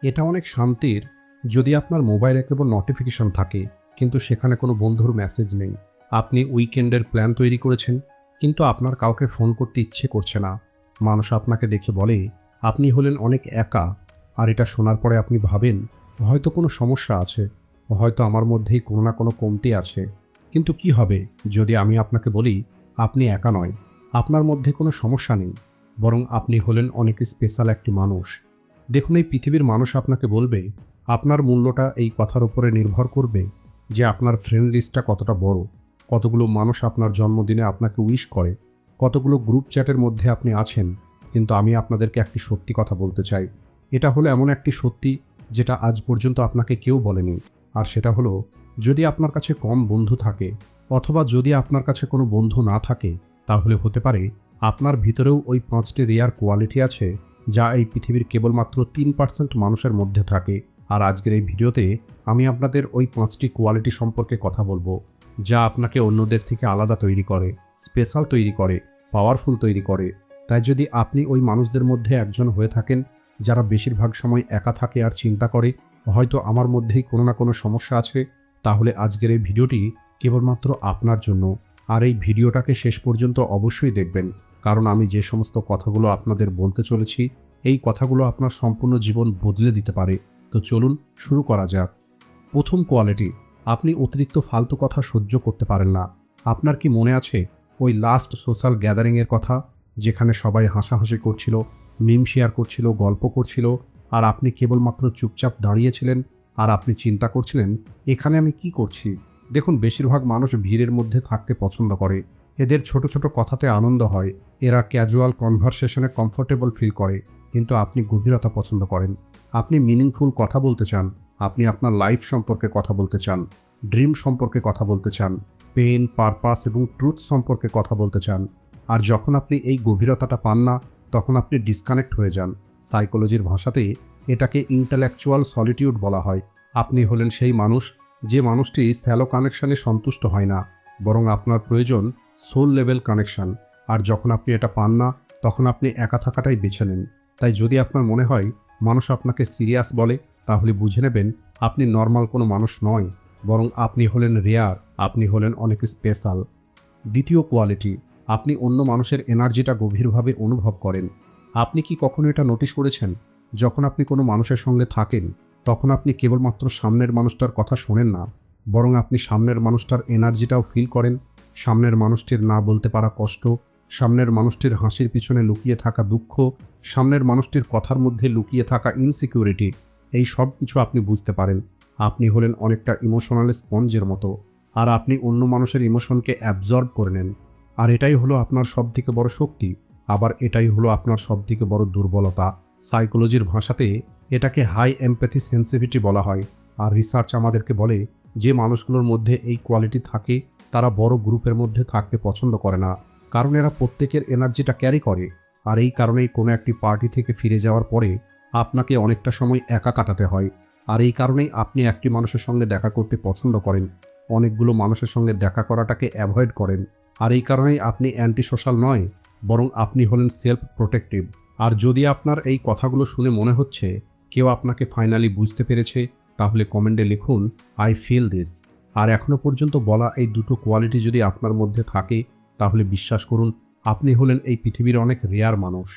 এটা অনেক শান্তির যদি আপনার মোবাইলে কেবল নোটিফিকেশন থাকে কিন্তু সেখানে কোনো বন্ধুর মেসেজ নেই। আপনি উইকেন্ডের প্ল্যান তৈরি করেছেন কিন্তু আপনার কাউকে ফোন করতে ইচ্ছে করছে না। মানুষ আপনাকে দেখে বলে আপনি হলেন অনেক একা। আর এটা শোনার পরে আপনি ভাবেন হয়তো কোনো সমস্যা আছে, হয়তো আমার মধ্যেই কোনো না কোনো কমতি আছে। কিন্তু কি হবে যদি আমি আপনাকে বলি আপনি একা নয়, আপনার মধ্যে কোনো সমস্যা নেই, বরং আপনি হলেন অনেক স্পেশাল একটি মানুষ। দেখুন, এই পৃথিবীর মানুষ আপনাকে বলবে আপনার মূল্যটা এই কথার উপরে নির্ভর করবে যে আপনার ফ্রেন্ড লিস্টটা কতটা বড়, কতগুলো মানুষ আপনার জন্মদিনে আপনাকে উইশ করে, কতগুলো গ্রুপ চ্যাটের মধ্যে আপনি আছেন। কিন্তু আমি আপনাদেরকে একটি সত্যি কথা বলতে চাই। এটা হলো এমন একটি সত্যি যেটা আজ পর্যন্ত আপনাকে কেউ বলেনি। আর সেটা হলো, যদি আপনার কাছে কম বন্ধু থাকে অথবা যদি আপনার কাছে কোনো বন্ধু না থাকে, তাহলে হতে পারে আপনার ভিতরেও ওই 5টি রেয়ার কোয়ালিটি আছে যা এই পৃথিবীর কেবলমাত্র 3% মানুষের মধ্যে থাকে। আর আজকের এই ভিডিওতে আমি আপনাদের ওই 5টি কোয়ালিটি সম্পর্কে কথা বলবো, যা আপনাকে অন্যদের থেকে আলাদা তৈরি করে, স্পেশাল তৈরি করে, পাওয়ারফুল তৈরি করে। তাই যদি আপনি ওই মানুষদের মধ্যে একজন হয়ে থাকেন যারা বেশিরভাগ সময় একা থাকে আর চিন্তা করে হয়তো আমার মধ্যেই কোনো না কোনো সমস্যা আছে, তাহলে আজকের এই ভিডিওটি কেবলমাত্র আপনার জন্য। আর এই ভিডিওটাকে শেষ পর্যন্ত অবশ্যই দেখবেন, কারণ আমি যে সমস্ত কথাগুলো আপনাদের বলতে চলেছি এই কথাগুলো আপনার সম্পূর্ণ জীবন বদলে দিতে পারে। তো চলুন শুরু করা যাক। প্রথম কোয়ালিটি, আপনি অতিরিক্ত ফালতু কথা সহ্য করতে পারেন না। আপনার কি মনে আছে ওই লাস্ট সোশ্যাল গ্যাদারিংয়ের কথা, যেখানে সবাই হাসাহাসি করছিল, মিম শেয়ার করছিল, গল্প করছিল, আর আপনি কেবলমাত্র চুপচাপ দাঁড়িয়েছিলেন আর আপনি চিন্তা করছিলেন এখানে আমি কি করছি? দেখুন, বেশিরভাগ মানুষ ভিড়ের মধ্যে থাকতে পছন্দ করে। এদের ছোট ছোট কথাতে আনন্দ হয়, এরা ক্যাজুয়াল কনভারসেশনে কমফোর্টেবল ফিল করে। কিন্তু আপনি গভীরতা পছন্দ করেন, আপনি মিনিংফুল কথা বলতে চান, আপনি আপনার লাইফ সম্পর্কে কথা বলতে চান, ড্রিম সম্পর্কে কথা বলতে চান, পেন, পারপাস এবং ট্রুথ সম্পর্কে কথা বলতে চান। আর যখন আপনি এই গভীরতাটা পান না, তখন আপনি ডিসকানেক্ট হয়ে যান। সাইকোলজির ভাষাতে এটাকে ইন্টেলেকচুয়াল সলিটিউড বলা হয়। আপনি হলেন সেই মানুষ যে মানুষটি স্যালো কানেকশানে সন্তুষ্ট হয় না, বরং আপনার প্রয়োজন সোল লেভেল কানেকশান। আর যখন আপনি এটা পান না, তখন আপনি একা থাকাটাই বেছে নেন। তাই যদি আপনার মনে হয় মানুষ আপনাকে সিরিয়াস বলে, তাহলে বুঝে নেবেন আপনি নর্মাল কোনো মানুষ নয়, বরং আপনি হলেন রেয়ার, আপনি হলেন অনেক স্পেশাল। দ্বিতীয় কোয়ালিটি, আপনি অন্য মানুষের এনার্জিটা গভীরভাবে অনুভব করেন। আপনি কি কখনো এটা নোটিশ করেছেন, যখন আপনি কোনো মানুষের সঙ্গে থাকেন তখন আপনি কেবলমাত্র সামনের মানুষটার কথা শোনেন না, বরং আপনি সামনের মানুষটার এনার্জিটাও ফিল করেন। সামনের মানুষটির না বলতে পারা কষ্ট, সামনের মানুষটির হাসির পিছনে লুকিয়ে থাকা দুঃখ, সামনের মানুষটির কথার মধ্যে লুকিয়ে থাকা ইনসিকিউরিটি, এই সব কিছু আপনি বুঝতে পারেন। আপনি হলেন অনেকটা ইমোশনাল স্পঞ্জের মতো, আর আপনি অন্য মানুষের ইমোশনকে অ্যাবজর্ব করে নেন। আর এটাই হলো আপনার সবথেকে বড় শক্তি, আবার এটাই হলো আপনার সবথেকে বড় দুর্বলতা। সাইকোলজির ভাষাতে এটাকে হাই এমপ্যাথি সেন্সিটিভিটি বলা হয়। আর রিসার্চ আমাদেরকে বলে যে মানুষগুলোর মধ্যে এই কোয়ালিটি থাকে তারা বড় গ্রুপের মধ্যে থাকতে পছন্দ করে না, কারণ এরা প্রত্যেকের এনার্জিটা ক্যারি করে। আর এই কারণেই কোনো একটি পার্টি থেকে ফিরে যাওয়ার পরে আপনাকে অনেকটা সময় একা কাটাতে হয়। আর এই কারণেই আপনি একটি মানুষের সঙ্গে দেখা করতে পছন্দ করেন, অনেকগুলো মানুষের সঙ্গে দেখা করাটাকে অ্যাভয়েড করেন। আর এই কারণেই আপনি অ্যান্টি সোশ্যাল নয়, বরং আপনি হলেন সেলফ প্রোটেক্টিভ। আর যদি আপনার এই কথাগুলো শুনে মনে হচ্ছে কেউ আপনাকে ফাইনালি বুঝতে পেরেছে, তাহলে কমেন্টে লিখুন আই ফিল দিস। আর এখনও পর্যন্ত বলা এই দুটো কোয়ালিটি যদি আপনার মধ্যে থাকে, তাহলে বিশ্বাস করুন আপনি হলেন এই পৃথিবীর অনেক রেয়ার মানুষ।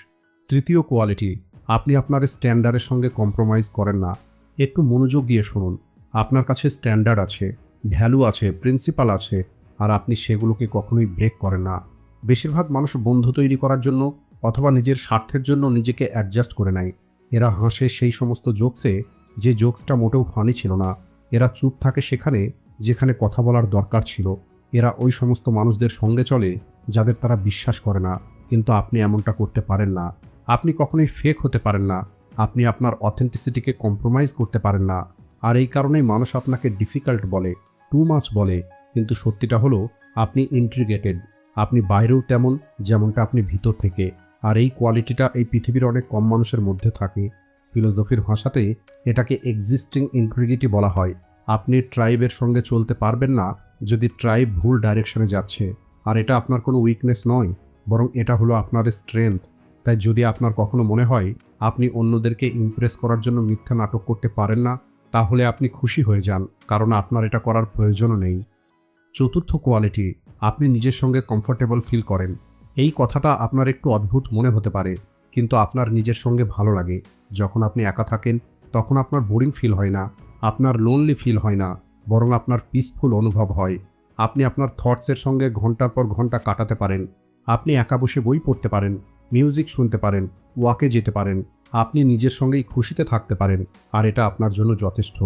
তৃতীয় কোয়ালিটি, আপনি আপনার স্ট্যান্ডার্ডের সঙ্গে কম্প্রোমাইজ করেন না। একটু মনোযোগ দিয়ে শুনুন। আপনার কাছে স্ট্যান্ডার্ড আছে, ভ্যালু আছে, প্রিন্সিপাল আছে, আর আপনি সেগুলোকে কখনোই ব্রেক করেন না। বেশিরভাগ মানুষ বন্ধু তৈরি করার জন্য অথবা নিজের স্বার্থের জন্য নিজেকে অ্যাডজাস্ট করে নেয়। এরা হাসে সেই সমস্ত জোকসে যে জোকসটা মোটেও ফানি ছিল না। এরা চুপ থাকে সেখানে যেখানে কথা বলার দরকার ছিল। এরা ওই সমস্ত মানুষদের সঙ্গে চলে যাদের তারা বিশ্বাস করে না। কিন্তু আপনি এমনটা করতে পারেন না। আপনি কখনোই ফেক হতে পারেন না। আপনি আপনার অথেন্টিসিটিকে কম্প্রোমাইজ করতে পারেন না। আর এই কারণেই মানুষ আপনাকে ডিফিকাল্ট বলে, টু মাচ বলে। কিন্তু সত্যিটা হলো আপনি ইন্ট্রিগেটেড। আপনি বাইরেও তেমন যেমনটা আপনি ভিতর থেকে। আর এই কোয়ালিটিটা এই পৃথিবীর অনেক কম মানুষের মধ্যে থাকে। ফিলোসফির ভাষাতে এটাকে এক্সিস্টিং ইন্টিগ্রিটি বলা হয়। আপনি ট্রাইবের সঙ্গে চলতে পারবেন না যদি ট্রাইব ভুল ডাইরেকশনে যাচ্ছে। আর এটা আপনার কোনো উইকনেস নয়, বরং এটা হলো আপনার স্ট্রেংথ। তাই যদি আপনার কখনো মনে হয় আপনি অন্যদেরকে ইমপ্রেস করার জন্য মিথ্যা নাটক করতে পারেন না, তাহলে আপনি খুশি হয়ে যান, কারণ আপনার এটা করার প্রয়োজনও নেই। চতুর্থ কোয়ালিটি, আপনি নিজের সঙ্গে কমফোর্টেবল ফিল করেন। এই কথাটা আপনার একটু অদ্ভুত মনে হতে পারে, কিন্তু আপনার নিজের সঙ্গে ভালো লাগে। যখন আপনি একা থাকেন তখন আপনার বোরিং ফিল হয় না, আপনার লোনলি ফিল হয় না, বরং আপনার পিসফুল অনুভব হয়। আপনি আপনার থটসের সঙ্গে ঘন্টার পর ঘন্টা কাটাতে পারেন। আপনি একা বসে বই পড়তে পারেন, মিউজিক শুনতে পারেন, ওয়াকে যেতে পারেন। আপনি নিজের সঙ্গেই খুশিতে থাকতে পারেন, আর এটা আপনার জন্য যথেষ্ট।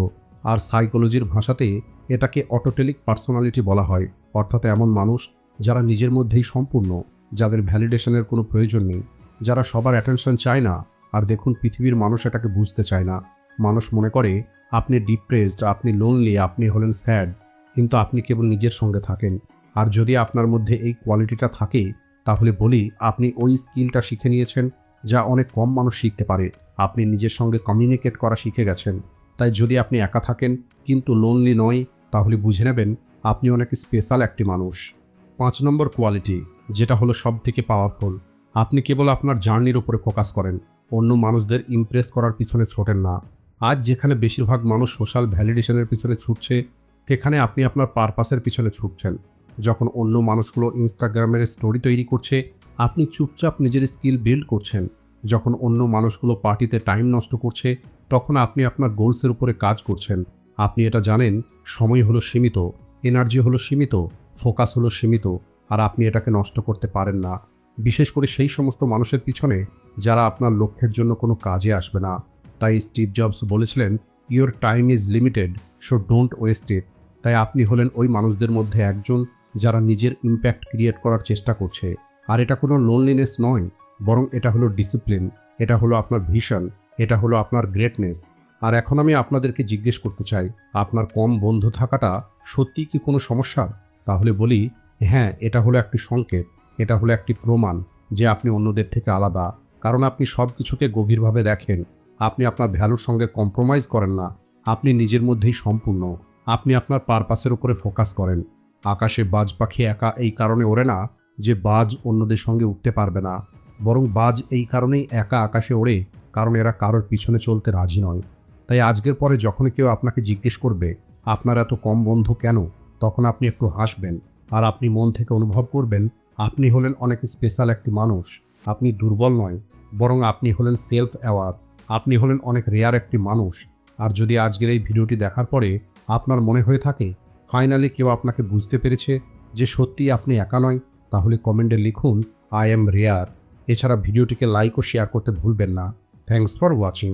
আর সাইকোলজির ভাষাতে এটাকে অটোটেলিক পার্সোনালিটি বলা হয়, অর্থাৎ এমন মানুষ যারা নিজের মধ্যেই সম্পূর্ণ, যাদের ভ্যালিডেশনের কোনো প্রয়োজন নেই, যারা সবার অ্যাটেনশন চায় না। আর দেখুন, পৃথিবীর মানুষ এটাকে বুঝতে চায় না। মানুষ মনে করে আপনি ডিপ্রেসড, আপনি লোনলি, আপনি হলেন স্যাড, কিন্তু আপনি কেবল নিজের সঙ্গে থাকেন। আর যদি আপনার মধ্যে এই কোয়ালিটিটা থাকে, তাহলে বলি আপনি ওই স্কিলটা শিখে নিয়েছেন যা অনেক কম মানুষ শিখতে পারে। আপনি নিজের সঙ্গে কমিউনিকেট করা শিখে গেছেন। তাই যদি আপনি একা থাকেন কিন্তু লোনলি নয়, তাহলে বুঝে নেবেন আপনি অনেক স্পেশাল একটি মানুষ। 5 নম্বর কোয়ালিটি, যেটা হলো সব থেকে পাওয়ারফুল, আপনি কেবল আপনার জার্নির উপরে ফোকাস করেন, অন্য মানুষদের ইমপ্রেস করার পিছনে ছোটেন না। আজ যেখানে বেশিরভাগ মানুষ সোশ্যাল ভ্যালিডেশনের পিছনে ছুটছে, সেখানে আপনি আপনার পারপাসের পিছনে ছুটছেন। যখন অন্য মানুষগুলো ইনস্টাগ্রামের স্টোরি তৈরি করছে, আপনি চুপচাপ নিজের স্কিল বিল্ড করছেন। যখন অন্য মানুষগুলো পার্টিতে টাইম নষ্ট করছে, তখন আপনি আপনার গোলসের উপরে কাজ করছেন। আপনি এটা জানেন, সময় হলো সীমিত, এনার্জি হলো সীমিত, ফোকাস হলো সীমিত, আর আপনি এটাকে নষ্ট করতে পারেন না। বিশেষ করে সেই সমস্ত মানুষের পিছনে যারা আপনার লক্ষ্যের জন্য কোনো কাজে আসবে না। তাই স্টিভ জবস বলেছিলেন, your time is limited, so don't waste it. তাই আপনি হলেন ওই মানুষদের মধ্যে একজন যারা নিজের ইম্প্যাক্ট ক্রিয়েট করার চেষ্টা করছে। আর এটা কোনো লোনলিনেস নয়, বরং এটা হলো ডিসিপ্লিন, এটা হলো আপনার ভিশন, এটা হলো আপনার গ্রেটনেস। আর এখন আমি আপনাদেরকে জিজ্ঞেস করতে চাই, আপনার কম বন্ধু থাকাটা সত্যিই কি কোনো সমস্যা? তাহলে বলি, হ্যাঁ, এটা হলো একটি সংকেত, এটা হলো একটি প্রমাণ যে আপনি অন্যদের থেকে আলাদা। কারণ আপনি সব কিছুকে গভীরভাবে দেখেন, আপনি আপনার ভ্যালুর সঙ্গে কম্প্রোমাইজ করেন না, আপনি নিজের মধ্যেই সম্পূর্ণ, আপনি আপনার পারপাসের উপরে ফোকাস করেন। আকাশে বাজ পাখি একা এই কারণে ওড়ে না যে বাজ অন্যদের সঙ্গে উঠতে পারবে না, বরং বাজ এই কারণেই একা আকাশে ওড়ে কারণ এরা কারোর পিছনে চলতে রাজি নয়। তাই আজকের পরে যখন কেউ আপনাকে জিজ্ঞেস করবে আপনার এত কম বন্ধু কেন, তখন আপনি একটু হাসবেন, আর আপনি মন থেকে অনুভব করবেন আপনি হলেন অনেক স্পেশাল একটি মানুষ। আপনি দুর্বল নয়, বরং আপনি হলেন সেলফ অ্যাওয়ার, আপনি হলেন অনেক রেয়ার একটি মানুষ। আর যদি আজকের এই ভিডিওটি দেখার পরে আপনার মনে হয়ে থাকে ফাইনালি কেউ আপনাকে বুঝতে পেরেছে যে সত্যিই আপনি একা নয়, তাহলে কমেন্টে লিখুন আই এম রেয়ার। এছাড়া ভিডিওটিকে লাইক ও শেয়ার করতে ভুলবেন না। Thanks for watching.